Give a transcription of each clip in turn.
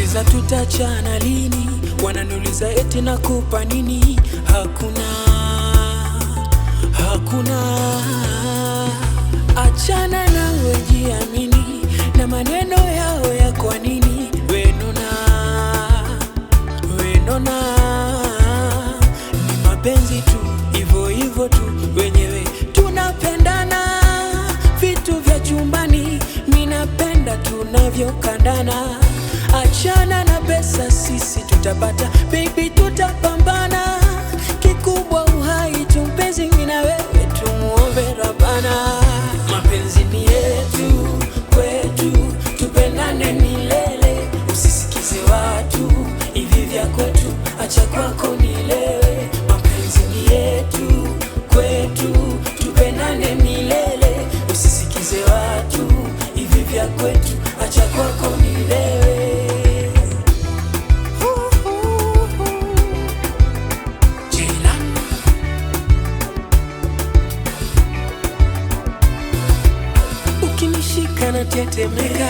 Wananiuliza tutachana lini, wananiuliza eti nakupa nini. Hakuna. Achana nawe, jiamini na maneno yao ya kwa nini. Wenona ni mapenzi tu, hivyo tu, wenyewe tunapendana. Vitu vya chumbani minapenda tunavyokandana. Achana na pesa, sisi tutapata, baby tutapambana. Kikubwa uhai tu, mpenzi mimi na wewe tumuombe Rabbana. Mapenzi ni yetu, kwetu, tupendane milele. Usisikize watu, hivi vya kwetu, acha kwako nilewe. Mapenzi ni yetu, kwetu, tupendane milele. Usisikize watu, hivi vya kwetu, acha kwako nilewe. Ukinishika na tetemeka,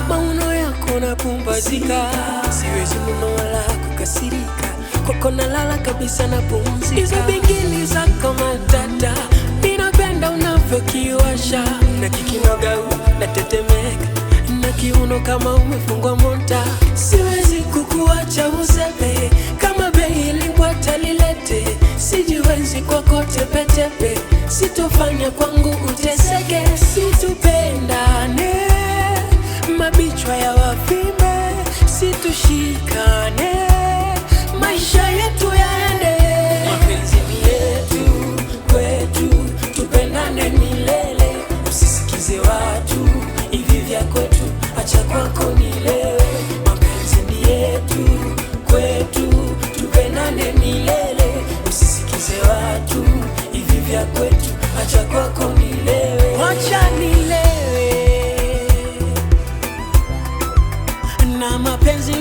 mauno yako na pumbazika. Siwezi muno wala kukasirika, kwako nalala kabisa na pumzika. Hizo bingili zako matata, ninapenda unavyokiwasha. Na kikinoga na tetemeka, na kiuno kama umefungwa monta. Siwezi kukuacha usepe, kama bei limbwata lilete. Sijiwezi kwako tepetepe, sitofanya kwangu uteseke. Situpendane, mabichwa ya wafime. Situshikane, maisha yetu yaende. Mapenzi ni yetu, kwetu, tupendane milele. Usisikize watu, hivi vya kwetu, acha kwako nilewe. Mapenzi ni yetu, kwetu, tupendane milele. Usisikize watu, hivi vya kwetu, acha kwako nilewe. Wacha nilewe na mapenzi